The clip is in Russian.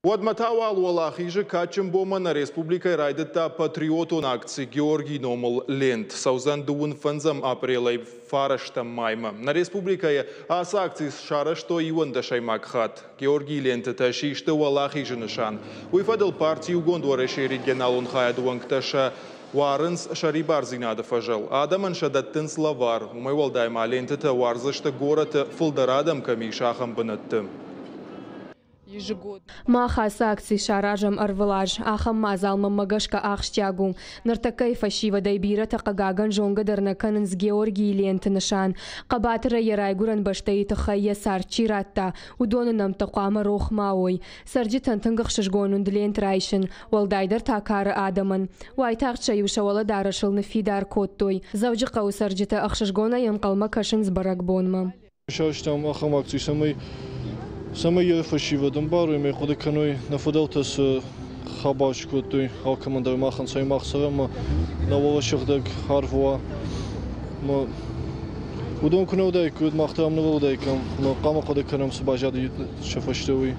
Уадматауал Уалахижи Качем Бомана Республика Райдета Патриотон акции Георгий Номал Лент. Саузан Дуун Фанзам апрелай Фараштам Майма. На Республика ас акции шара что Иван Дашаймакхат. Георгий Лент Ташишта Уалахижи Нишан. Уйфадал партию Гондуареши регионалун Хаядуангташа Варенс Шарибар Зинада Фажал. Адаман Шадаттен Славар. Умайвалдайма Лентета Варзашта город Фулдарадам Камишахам Банаттым. Махас акции шаражам арвалаж, ахам мазалма магашка ахштягу. Нартакай фашива дайбира тaqagagан жонга дарнаканс Георгий Лент нишан. Qabatra ярай гуран баштаи тахая сарчи ратта. Удонанам тaqama рох мауй. Сарджи тантангах шашгонунд Лент райшин. Валдайдар такара адаман. Вайтагча юшавала дарашыл нафидар коттой. Завджи қау сарджита ахшашгона янқалма кашин збаракбонма. Шаштам ахам акции самые фашивы дамбары мы ходы каной на фудалтас хабашку той алкомандой махан свой махсарам на волошах даг харвуа мы удон кунодай куд махтам на волдайкам но кама ходы канам сбажады шафаштовый